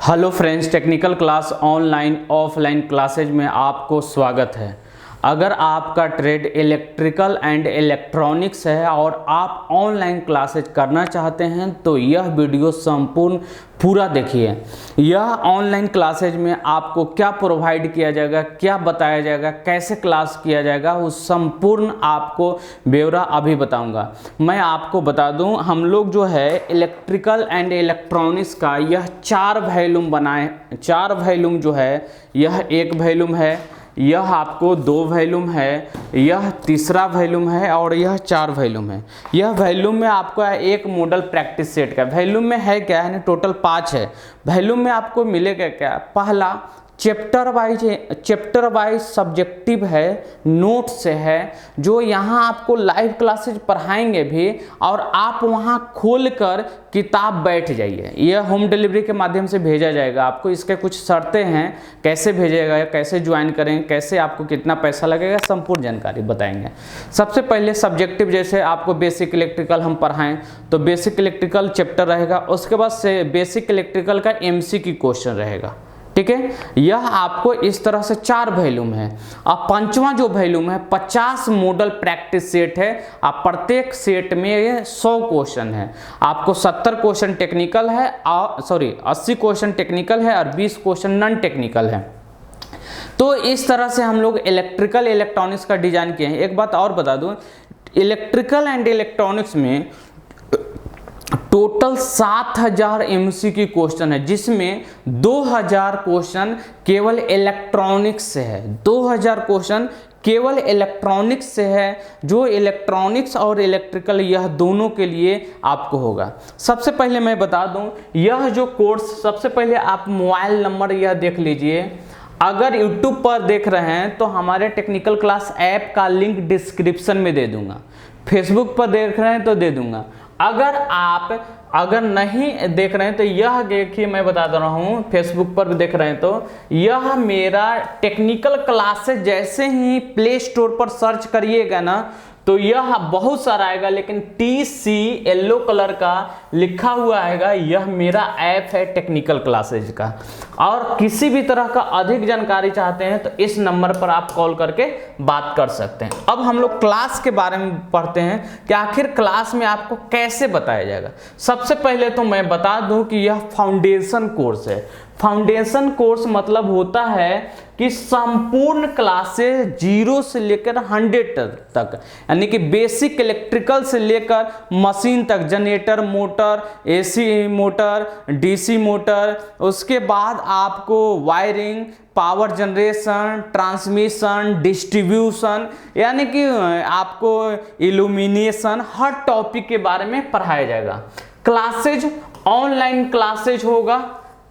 Hello friends, technical class online offline classes में आपको स्वागत है। अगर आपका ट्रेड इलेक्ट्रिकल एंड इलेक्ट्रॉनिक्स है और आप ऑनलाइन क्लासेज करना चाहते हैं तो यह वीडियो संपूर्ण पूरा देखिए। यह ऑनलाइन क्लासेज में आपको क्या प्रोवाइड किया जाएगा, क्या बताया जाएगा, कैसे क्लास किया जाएगा, उस संपूर्ण आपको ब्यौरा अभी बताऊंगा। मैं आपको बता दूं, हम लोग जो है इलेक्ट्रिकल एंड इलेक्ट्रॉनिक्स का यह 4 वॉल्यूम बनाए। 4 वॉल्यूम जो है, यह 1 वॉल्यूम है, यह आपको 2 वॉल्यूम है, यह तीसरा वॉल्यूम है और यह 4 वॉल्यूम है। यह वॉल्यूम में आपको एक मॉडल प्रैक्टिस सेट का वॉल्यूम में है क्या है, टोटल 5 है। वॉल्यूम में आपको मिलेगा क्या, पहला चैप्टर वाइज सब्जेक्टिव है, नोट से है, जो यहाँ आपको लाइव क्लासेज पढ़ाएंगे भी और आप वहाँ खोलकर किताब बैठ जाइए। यह होम डिलीवरी के माध्यम से भेजा जाएगा आपको। इसके कुछ शर्तें हैं, कैसे भेजेगा, कैसे ज्वाइन करें, कैसे आपको कितना पैसा लगेगा, संपूर्ण जानकारी बताएंगे। सबसे पहले सब्जेक्टिव, जैसे आपको बेसिक इलेक्ट्रिकल हम पढ़ाएं तो बेसिक इलेक्ट्रिकल चैप्टर रहेगा, उसके बाद से बेसिक इलेक्ट्रिकल का एमसीक्यू क्वेश्चन रहेगा। ठीक है, यह आपको इस तरह से 4 वॉल्यूम है। अब 5वां जो वॉल्यूम है 50 मॉडल प्रैक्टिस सेट है। अब प्रत्येक सेट में 100 क्वेश्चन है। आपको 70 क्वेश्चन टेक्निकल है, 80 क्वेश्चन टेक्निकल है और 20 क्वेश्चन नॉन टेक्निकल है। तो इस तरह से हम लोग इलेक्ट्रिकल इलेक्ट्रॉनिक्स का डिजाइन किए हैं। एक बात और बता दूं, इलेक्ट्रिकल एंड इलेक्ट्रॉनिक्स में टोटल 7000 एमसीक्यू क्वेश्चन है, जिसमें 2000 क्वेश्चन केवल इलेक्ट्रॉनिक्स से है। 2000 क्वेश्चन केवल इलेक्ट्रॉनिक्स से है, जो इलेक्ट्रॉनिक्स और इलेक्ट्रिकल यह दोनों के लिए आपको होगा। सबसे पहले मैं बता दूं, यह जो कोर्स, सबसे पहले आप मोबाइल नंबर यह देख लीजिए। अगर YouTube पर देख रहे हैं तो हमारे टेक्निकल क्लास ऐप का लिंक डिस्क्रिप्शन में दे दूंगा। फेसबुक पर देख रहे हैं तो दे दूंगा। अगर नहीं देख रहे हैं तो यह देखिए, मैं बता दे रहा हूँ, फेसबुक पर भी देख रहे हैं तो यह मेरा टेक्निकल क्लासेस, जैसे ही प्ले स्टोर पर सर्च करिएगा ना तो यह बहुत सारा आएगा, लेकिन TC येलो कलर का लिखा हुआ आएगा, यह मेरा ऐप है टेक्निकल क्लासेज का। और किसी भी तरह का अधिक जानकारी चाहते हैं तो इस नंबर पर आप कॉल करके बात कर सकते हैं। अब हम लोग क्लास के बारे में पढ़ते हैं कि आखिर क्लास में आपको कैसे बताया जाएगा। सबसे पहले तो मैं बता दूं कि यह फाउंडेशन कोर्स है। फाउंडेशन कोर्स मतलब होता है कि संपूर्ण क्लासेस 0 से लेकर 100 तक, यानी कि बेसिक इलेक्ट्रिकल से लेकर मशीन तक, generator, motor, AC motor, DC motor, उसके बाद आपको wiring, power generation, transmission, distribution, यानी कि आपको इल्यूमिनेशन, हर टॉपिक के बारे में पढ़ाया जाएगा। क्लासेज ऑनलाइन क्लासेज होगा,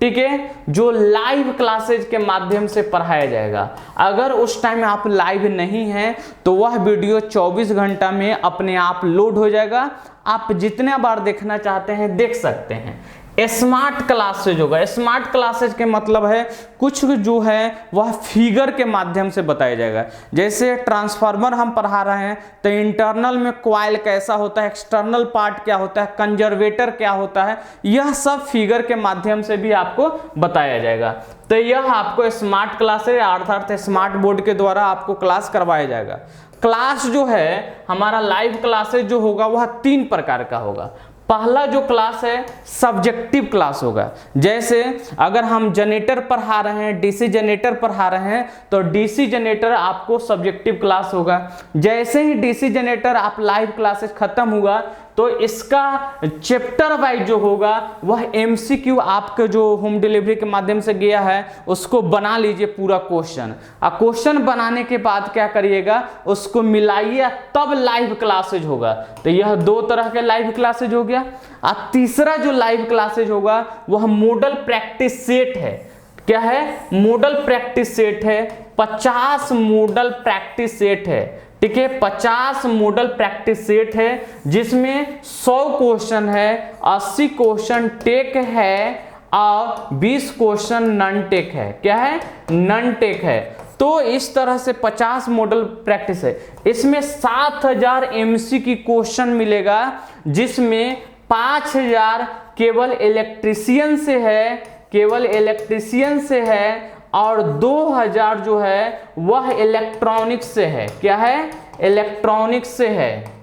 ठीक है, जो लाइव क्लासेज के माध्यम से पढ़ाया जाएगा। अगर उस टाइम आप लाइव नहीं हैं तो वह वीडियो 24 घंटा में अपने आप लोड हो जाएगा। आप जितने बार देखना चाहते हैं देख सकते हैं। स्मार्ट क्लासेज होगा। स्मार्ट क्लासेज के मतलब है कुछ जो है वह फिगर के माध्यम से बताया जाएगा। जैसे ट्रांसफार्मर हम पढ़ा रहे हैं तो इंटरनल में कॉइल कैसा होता है, एक्सटर्नल पार्ट क्या होता है, कंजर्वेटर क्या होता है, यह सब फिगर के माध्यम से भी आपको बताया जाएगा। तो यह आपको स्मार्ट क्लास है, अर्थात स्मार्ट बोर्ड के द्वारा आपको क्लास करवाया जाएगा। क्लास जो है हमारा लाइव क्लासेज जो होगा वह 3 प्रकार का होगा। पहला जो क्लास है सब्जेक्टिव क्लास होगा। जैसे अगर हम जनरेटर पढ़ा रहे हैं, DC जनरेटर पढ़ा रहे हैं तो DC जनरेटर आपको सब्जेक्टिव क्लास होगा। जैसे ही DC जनरेटर आप लाइव क्लासेस खत्म हुआ तो इसका चैप्टर वाइज जो होगा वह MCQ आपके जो होम डिलीवरी के माध्यम से गया है उसको बना लीजिए पूरा क्वेश्चन। क्वेश्चन बनाने के बाद क्या करिएगा, उसको मिलाइए, तब लाइव क्लासेज होगा। तो यह 2 तरह के लाइव क्लासेज हो गया। और तीसरा जो लाइव क्लासेज होगा वह मॉडल प्रैक्टिस सेट है। क्या है? मॉडल प्रैक्टिस सेट है। 50 मॉडल प्रैक्टिस सेट है, ठीक है, 50 मॉडल प्रैक्टिस सेट है, जिसमें 100 क्वेश्चन है, 80 क्वेश्चन टेक है और 20 क्वेश्चन नॉन टेक है। क्या है? नॉन टेक है। तो इस तरह से 50 मॉडल प्रैक्टिस है। इसमें 7000 MCQ क्वेश्चन मिलेगा, जिसमें 5000 केवल इलेक्ट्रीशियन से है, केवल इलेक्ट्रीशियन से है और 2000 जो है वह इलेक्ट्रॉनिक्स से है। क्या है? इलेक्ट्रॉनिक्स से है,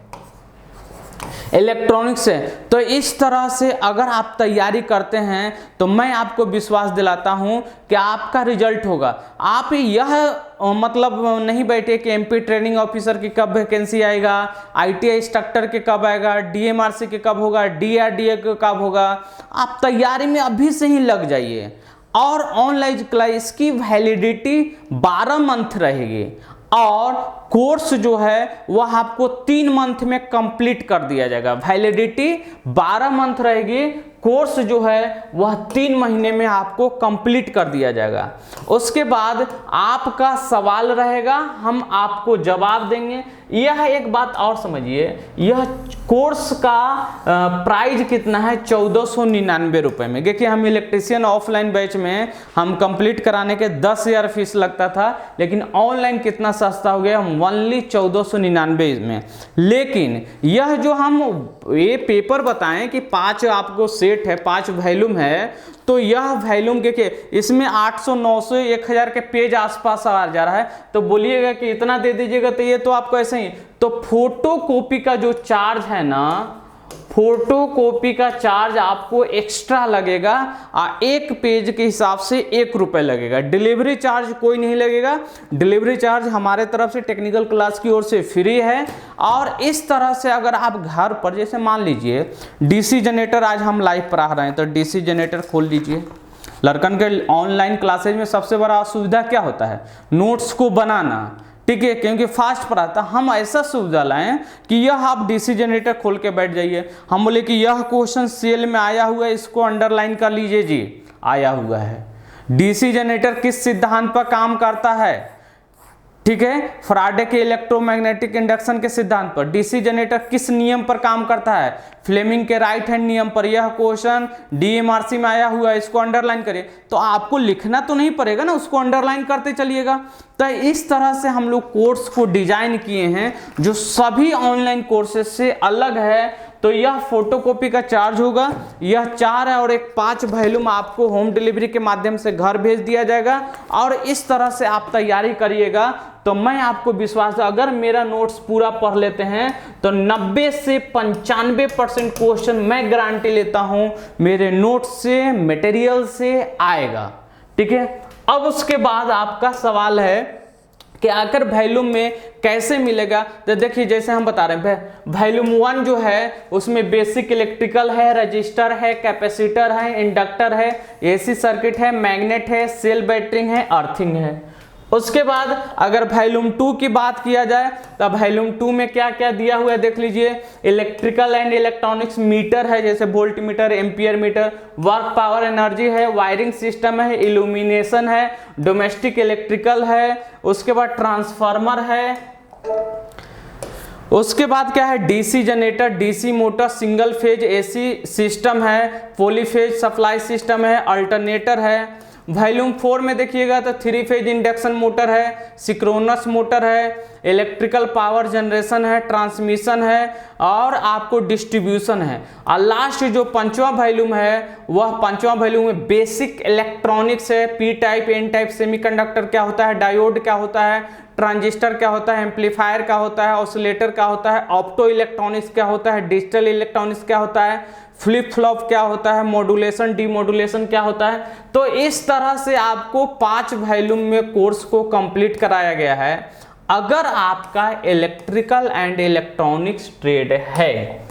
इलेक्ट्रॉनिक्स से। तो इस तरह से अगर आप तैयारी करते हैं तो मैं आपको विश्वास दिलाता हूं कि आपका रिजल्ट होगा। आप यह मतलब नहीं बैठे कि एमपी ट्रेनिंग ऑफिसर की कब वैकेंसी आएगा, आईटीआई इंस्ट्रक्टर के कब आएगा, डीएमआरसी के कब होगा, डीआरडीए के कब होगा। आप तैयारी में अभी से ही लग जाइए। और ऑनलाइन क्लास की वैलिडिटी 12 मंथ रहेगी और कोर्स जो है वह आपको 3 मंथ में कंप्लीट कर दिया जाएगा। वैलिडिटी 12 मंथ रहेगी, कोर्स जो है वह 3 महीने में आपको कंप्लीट कर दिया जाएगा। उसके बाद आपका सवाल रहेगा, हम आपको जवाब देंगे। यह एक बात और समझिए, यह कोर्स का प्राइस कितना है? 1499 रुपए में। देखिए हम इलेक्ट्रीशियन ऑफलाइन बैच में हम कंप्लीट कराने के 10,000 फीस लगता था, लेकिन ऑनलाइन कितना सस्ता हो गया? ओनली 1499 में। लेकिन यह जो हम ये पेपर बताएं कि 5 आपको सेट है, 5 वॉल्यूम है, तो यह वॉल्यूम देखिए इसमें 800 900 1000 के पेज आसपास आ जा रहा है। तो बोलिएगा कि इतना दे दीजिएगा तो ये तो आपको ऐसे ही। तो फोटो कॉपी का जो चार्ज है ना, फोटो कॉपी का चार्ज आपको एक्स्ट्रा लगेगा, एक पेज के हिसाब से 1 रुपए लगेगा। डिलीवरी चार्ज कोई नहीं लगेगा, डिलीवरी चार्ज हमारे तरफ से टेक्निकल क्लास की ओर से फ्री है। और इस तरह से अगर आप घर पर, जैसे मान लीजिए डीसी जनरेटर आज हम लाइव पढ़ा रहे हैं, तो डीसी जनरेटर खोल लीजिए। लड़कन के ऑनलाइन क्लासेज में सबसे बड़ा असुविधा क्या होता है? नोट्स को बनाना, ठीक है, क्योंकि फास्ट पढ़ाता। हम ऐसा सुविधा लाएं कि यह आप डीसी जनरेटर खोल के बैठ जाइए। हम बोले कि यह क्वेश्चन सेल में आया हुआ है, इसको अंडरलाइन कर लीजिए जी, आया हुआ है। डीसी जनरेटर किस सिद्धांत पर काम करता है? ठीक है, फैराडे के इलेक्ट्रोमैग्नेटिक इंडक्शन के सिद्धांत पर। डीसी जनरेटर किस नियम पर काम करता है? फ्लेमिंग के राइट हैंड नियम पर। यह क्वेश्चन डीएमआरसी में आया हुआ है, इसको अंडरलाइन करिए। तो आपको लिखना तो नहीं पड़ेगा ना, उसको अंडरलाइन करते चलिएगा। तो इस तरह से हम लोग कोर्स को डिजाइन किए हैं जो सभी ऑनलाइन कोर्सेज से अलग है। तो यह फोटोकॉपी का चार्ज होगा, यह 4 है और एक 5 वॉल्यूम आपको होम डिलीवरी के माध्यम से घर भेज दिया जाएगा। और इस तरह से आप तैयारी करिएगा तो मैं आपको विश्वास है, अगर मेरा नोट्स पूरा पढ़ लेते हैं तो 90 से 95% क्वेश्चन मैं गारंटी लेता हूं मेरे नोट्स से, मटेरियल से आएगा। ठीक है, अब उसके बाद आपका सवाल है कि आखिर वॉल्यूम में कैसे मिलेगा। तो देखिए जैसे हम बता रहे हैं, वॉल्यूम 1 जो है उसमें बेसिक इलेक्ट्रिकल है, रजिस्टर है, कैपेसिटर है, इंडक्टर है, एसी सर्किट है, मैग्नेट है, सेल बैटरी है, अर्थिंग है। उसके बाद अगर वॉल्यूम 2 की बात किया जाए तो वॉल्यूम 2 में क्या क्या दिया हुआ है देख लीजिए। इलेक्ट्रिकल एंड इलेक्ट्रॉनिक्स मीटर है, जैसे volt meter, ampere meter, work power energy है, वायरिंग सिस्टम है, इल्यूमिनेशन है, डोमेस्टिक इलेक्ट्रिकल है, उसके बाद ट्रांसफार्मर है। उसके बाद क्या है? DC generator, DC motor, single phase AC system है, पॉलीफेज सप्लाई सिस्टम है, अल्टरनेटर है। वॉल्यूम 4 में देखिएगा तो 3 फेज इंडक्शन मोटर है, सिक्रोनस मोटर है, इलेक्ट्रिकल पावर जनरेशन है, ट्रांसमिशन है और आपको डिस्ट्रीब्यूशन है। और लास्ट जो 5वां वॉल्यूम है वह 5वां वॉल्यूम में बेसिक इलेक्ट्रॉनिक्स है। P type, N type semiconductor क्या होता है, डायोड क्या होता है, ट्रांजिस्टर क्या होता है, एम्पलीफायर क्या होता है, ऑसिलेटर क्या होता है, ऑप्टो इलेक्ट्रॉनिक्स क्या होता है, डिजिटल इलेक्ट्रॉनिक्स क्या होता है, फ्लिप फ्लॉप क्या होता है, मॉड्यूलेशन डीमॉड्यूलेशन क्या होता है। तो इस तरह से आपको 5 वॉल्यूम में कोर्स को कंप्लीट कराया गया है। अगर आपका इलेक्ट्रिकल एंड इलेक्ट्रॉनिक्स ट्रेड है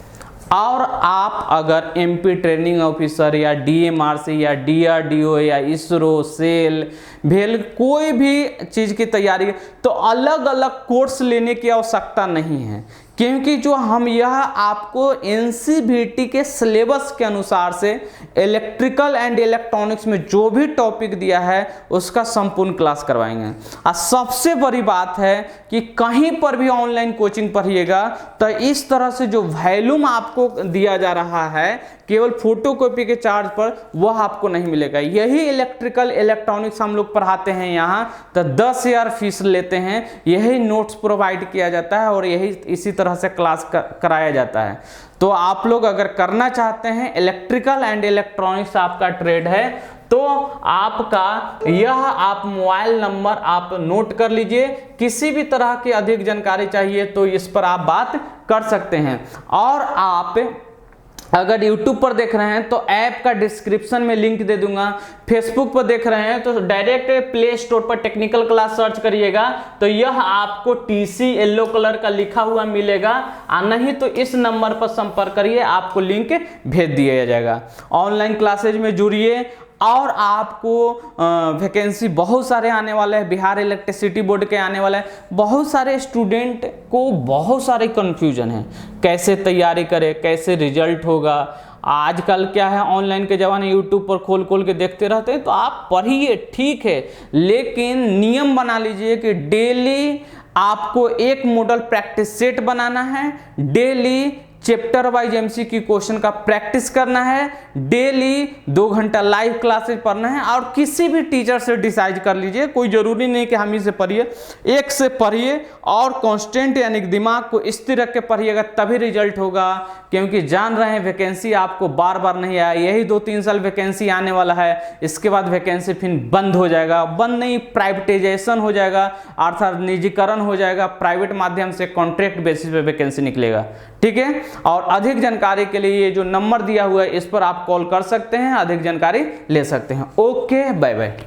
और आप अगर एमपी ट्रेनिंग ऑफिसर या डीएमआरसी या डीआरडीओ या इसरो, सेल, भेल कोई भी चीज़ की तैयारी, तो अलग अलग कोर्स लेने की आवश्यकता नहीं है, क्योंकि जो हम यह आपको एनसीईआरटी के सिलेबस के अनुसार से इलेक्ट्रिकल एंड इलेक्ट्रॉनिक्स में जो भी टॉपिक दिया है उसका संपूर्ण क्लास करवाएंगे। और सबसे बड़ी बात है कि कहीं पर भी ऑनलाइन कोचिंग पढ़िएगा तो इस तरह से जो वॉल्यूम आपको दिया जा रहा है केवल फोटोकॉपी के चार्ज पर, वह आपको नहीं मिलेगा। यही इलेक्ट्रिकल इलेक्ट्रॉनिक्स हम लोग पढ़ाते हैं यहाँ तो 10,000 फीस लेते हैं, यही नोट्स प्रोवाइड किया जाता है और यही इसी तरह से क्लास कराया जाता है। तो आप लोग अगर करना चाहते हैं, इलेक्ट्रिकल एंड इलेक्ट्रॉनिक्स आपका ट्रेड है, तो आपका यह आप मोबाइल नंबर आप नोट कर लीजिए। किसी भी तरह की अधिक जानकारी चाहिए तो इस पर आप बात कर सकते हैं। और आप अगर YouTube पर देख रहे हैं तो ऐप का डिस्क्रिप्शन में लिंक दे दूंगा। फेसबुक पर देख रहे हैं तो डायरेक्ट प्ले स्टोर पर टेक्निकल क्लास सर्च करिएगा तो यह आपको TC येलो कलर का लिखा हुआ मिलेगा, और नहीं तो इस नंबर पर संपर्क करिए, आपको लिंक भेज दिया जाएगा। ऑनलाइन क्लासेज में जुड़िए और आपको वैकेंसी बहुत सारे आने वाले हैं, बिहार इलेक्ट्रिसिटी बोर्ड के आने वाले हैं। बहुत सारे स्टूडेंट को बहुत सारे कन्फ्यूजन है, कैसे तैयारी करें, कैसे रिजल्ट होगा। आजकल क्या है, ऑनलाइन के ज़माने यूट्यूब पर खोल खोल के देखते रहते हैं, तो आप पढ़िए ठीक है, लेकिन नियम बना लीजिए कि डेली आपको एक मॉडल प्रैक्टिस सेट बनाना है, daily chapter wise MCQ question का प्रैक्टिस करना है, डेली 2 घंटा लाइव क्लासेस पढ़ना है। और किसी भी टीचर से डिसाइड कर लीजिए, कोई जरूरी नहीं कि हम ही से पढ़िए, एक से पढ़िए और कांस्टेंट यानी दिमाग को स्थिर रख के पढ़िएगा, तभी रिजल्ट होगा। क्योंकि जान रहे हैं वैकेंसी आपको बार बार नहीं आया, यही 2-3 साल वैकेंसी आने वाला है, इसके बाद वैकेंसी फिर बंद हो जाएगा। बंद नहीं, प्राइवेटाइजेशन हो जाएगा, अर्थात निजीकरण हो जाएगा, प्राइवेट माध्यम से कॉन्ट्रैक्ट बेसिस पे वैकेंसी निकलेगा। ठीक है, और अधिक जानकारी के लिए ये जो नंबर दिया हुआ है इस पर आप कॉल कर सकते हैं, अधिक जानकारी ले सकते हैं। Okay, bye bye.